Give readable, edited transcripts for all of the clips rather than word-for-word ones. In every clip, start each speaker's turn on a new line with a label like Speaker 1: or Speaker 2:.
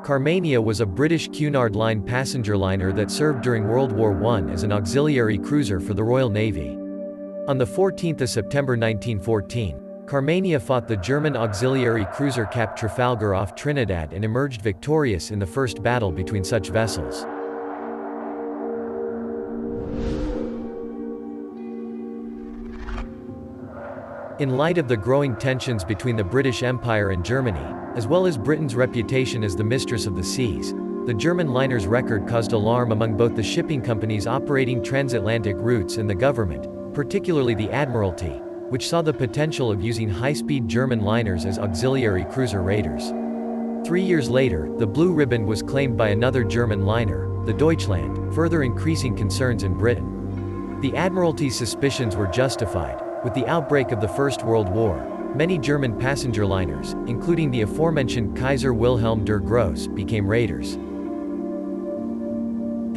Speaker 1: Carmania was a British Cunard Line passenger liner that served during World War I as an auxiliary cruiser for the Royal Navy. On 14 September 1914, Carmania fought the German auxiliary cruiser Cap Trafalgar off Trinidad and emerged victorious in the first battle between such vessels. In light of the growing tensions between the British Empire and Germany, as well as Britain's reputation as the mistress of the seas, the German liner's record caused alarm among both the shipping companies operating transatlantic routes and the government, particularly the Admiralty, which saw the potential of using high-speed German liners as auxiliary cruiser raiders. 3 years later, the Blue Ribbon was claimed by another German liner, the Deutschland, further increasing concerns in Britain. The Admiralty's suspicions were justified. With the outbreak of the First World War, many German passenger liners, including the aforementioned Kaiser Wilhelm der Grosse, became raiders.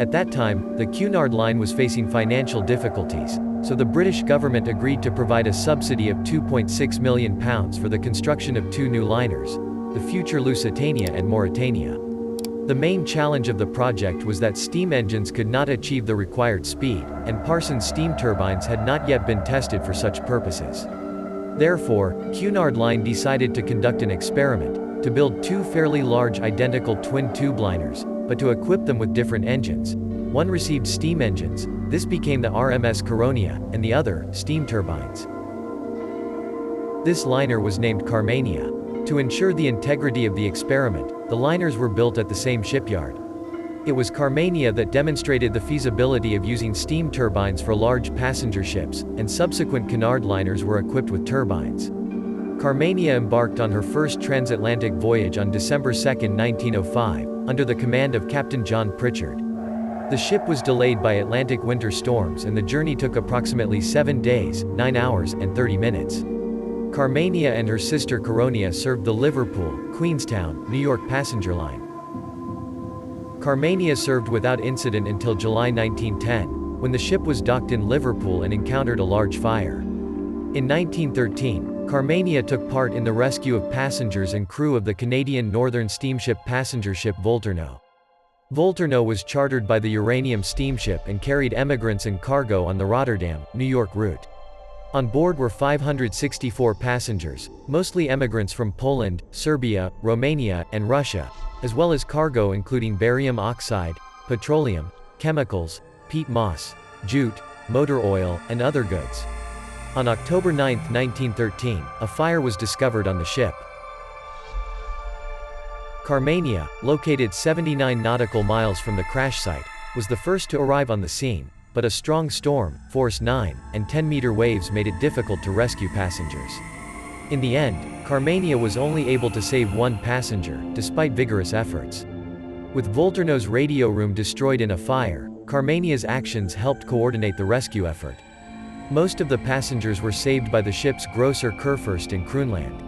Speaker 1: At that time, the Cunard Line was facing financial difficulties, so the British government agreed to provide a subsidy of £2.6 million for the construction of 2 new liners, the future Lusitania and Mauretania. The main challenge of the project was that steam engines could not achieve the required speed, and Parsons steam turbines had not yet been tested for such purposes. Therefore, Cunard Line decided to conduct an experiment, to build 2 fairly large identical twin-tube liners, but to equip them with different engines. One received steam engines, this became the RMS Caronia, and the other, steam turbines. This liner was named Carmania. To ensure the integrity of the experiment, the liners were built at the same shipyard. It was Carmania that demonstrated the feasibility of using steam turbines for large passenger ships, and subsequent Cunard liners were equipped with turbines. Carmania embarked on her first transatlantic voyage on December 2, 1905, under the command of Captain John Pritchard. The ship was delayed by Atlantic winter storms and the journey took approximately 7 days, 9 hours, and 30 minutes. Carmania and her sister Caronia served the Liverpool, Queenstown, New York passenger line. Carmania served without incident until July 1910, when the ship was docked in Liverpool and encountered a large fire. In 1913, Carmania took part in the rescue of passengers and crew of the Canadian Northern steamship passenger ship Volturno. Volturno was chartered by the uranium steamship and carried emigrants and cargo on the Rotterdam, New York route. On board were 564 passengers, mostly emigrants from Poland, Serbia, Romania, and Russia, as well as cargo including barium oxide, petroleum, chemicals, peat moss, jute, motor oil, and other goods. On October 9, 1913, a fire was discovered on the ship. Carmania, located 79 nautical miles from the crash site, was the first to arrive on the scene, but a strong storm, force 9, and 10-meter waves made it difficult to rescue passengers. In the end, Carmania was only able to save 1 passenger, despite vigorous efforts. With Volturno's radio room destroyed in a fire, Carmania's actions helped coordinate the rescue effort. Most of the passengers were saved by the ship's Grosser Kurfürst in Grönland.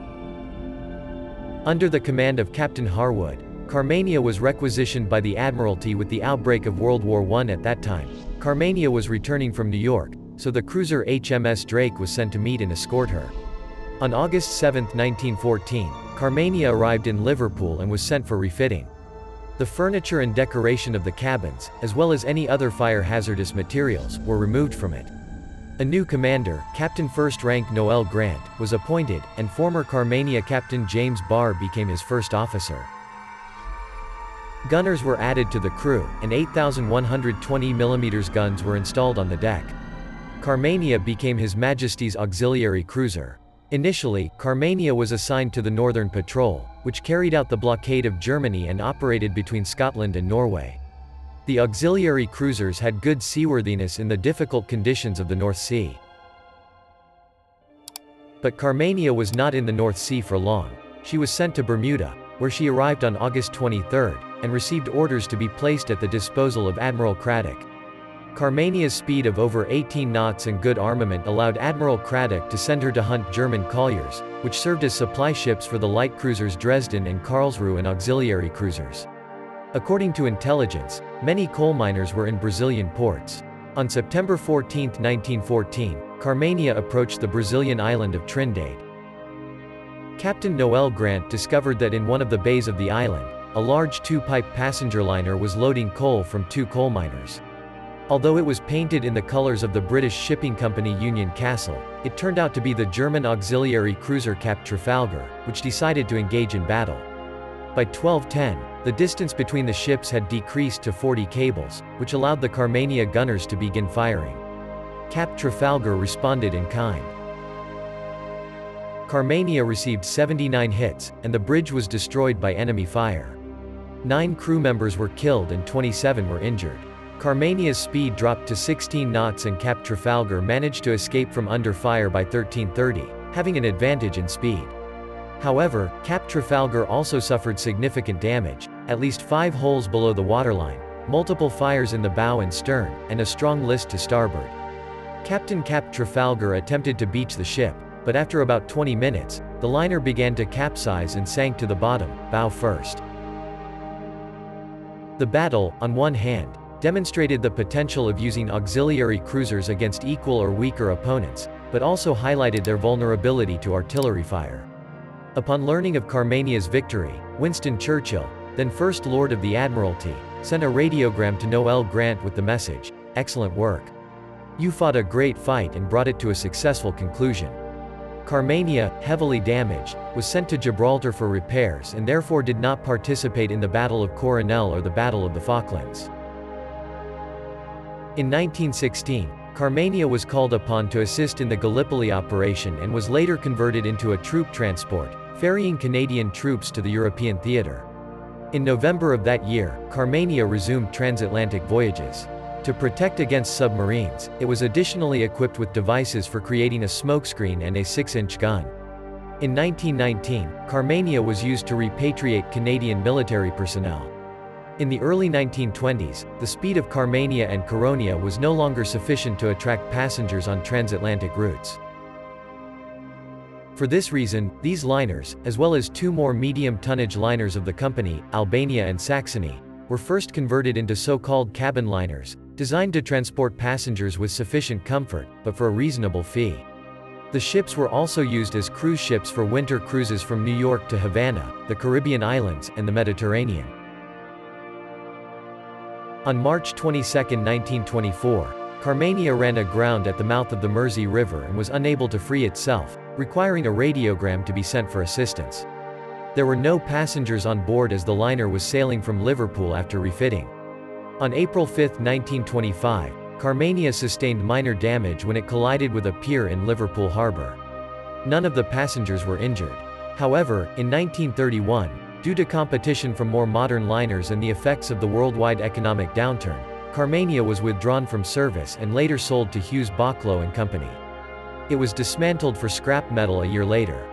Speaker 1: Under the command of Captain Harwood, Carmania was requisitioned by the Admiralty with the outbreak of World War I. At that time, Carmania was returning from New York, so the cruiser HMS Drake was sent to meet and escort her. On August 7, 1914, Carmania arrived in Liverpool and was sent for refitting. The furniture and decoration of the cabins, as well as any other fire-hazardous materials, were removed from it. A new commander, Captain First Rank Noel Grant, was appointed, and former Carmania Captain James Barr became his first officer. Gunners were added to the crew, and 8,120mm guns were installed on the deck. Carmania became His Majesty's auxiliary cruiser. Initially, Carmania was assigned to the Northern Patrol, which carried out the blockade of Germany and operated between Scotland and Norway. The auxiliary cruisers had good seaworthiness in the difficult conditions of the North Sea. But Carmania was not in the North Sea for long. She was sent to Bermuda, where she arrived on August 23, and received orders to be placed at the disposal of Admiral Craddock. Carmania's speed of over 18 knots and good armament allowed Admiral Craddock to send her to hunt German colliers, which served as supply ships for the light cruisers Dresden and Karlsruhe and auxiliary cruisers. According to intelligence, many coal miners were in Brazilian ports. On September 14, 1914, Carmania approached the Brazilian island of Trinidad. Captain Noel Grant discovered that in one of the bays of the island, a large two-pipe passenger liner was loading coal from 2 coal miners. Although it was painted in the colors of the British shipping company Union Castle, it turned out to be the German auxiliary cruiser Cap Trafalgar, which decided to engage in battle. By 12:10, the distance between the ships had decreased to 40 cables, which allowed the Carmania gunners to begin firing. Cap Trafalgar responded in kind. Carmania received 79 hits, and the bridge was destroyed by enemy fire. 9 crew members were killed and 27 were injured. Carmania's speed dropped to 16 knots and Cap Trafalgar managed to escape from under fire by 13:30, having an advantage in speed. However, Cap Trafalgar also suffered significant damage, at least 5 holes below the waterline, multiple fires in the bow and stern, and a strong list to starboard. Captain Cap Trafalgar attempted to beach the ship, but after about 20 minutes, the liner began to capsize and sank to the bottom, bow first. The battle, on one hand, demonstrated the potential of using auxiliary cruisers against equal or weaker opponents, but also highlighted their vulnerability to artillery fire. Upon learning of Carmania's victory, Winston Churchill, then First Lord of the Admiralty, sent a radiogram to Noel Grant with the message, "Excellent work. You fought a great fight and brought it to a successful conclusion." Carmania, heavily damaged, was sent to Gibraltar for repairs and therefore did not participate in the Battle of Coronel or the Battle of the Falklands. In 1916, Carmania was called upon to assist in the Gallipoli operation and was later converted into a troop transport, ferrying Canadian troops to the European theater. In November of that year, Carmania resumed transatlantic voyages. To protect against submarines, it was additionally equipped with devices for creating a smokescreen and a 6-inch gun. In 1919, Carmania was used to repatriate Canadian military personnel. In the early 1920s, the speed of Carmania and Caronia was no longer sufficient to attract passengers on transatlantic routes. For this reason, these liners, as well as 2 more medium-tonnage liners of the company, Albania and Saxony, were first converted into so-called cabin liners, designed to transport passengers with sufficient comfort, but for a reasonable fee. The ships were also used as cruise ships for winter cruises from New York to Havana, the Caribbean islands, and the Mediterranean. On March 22, 1924, Carmania ran aground at the mouth of the Mersey River and was unable to free itself, requiring a radiogram to be sent for assistance. There were no passengers on board as the liner was sailing from Liverpool after refitting. On April 5, 1925, Carmania sustained minor damage when it collided with a pier in Liverpool Harbour. None of the passengers were injured. However, in 1931, due to competition from more modern liners and the effects of the worldwide economic downturn, Carmania was withdrawn from service and later sold to Hughes Bachlow and Company. It was dismantled for scrap metal a year later.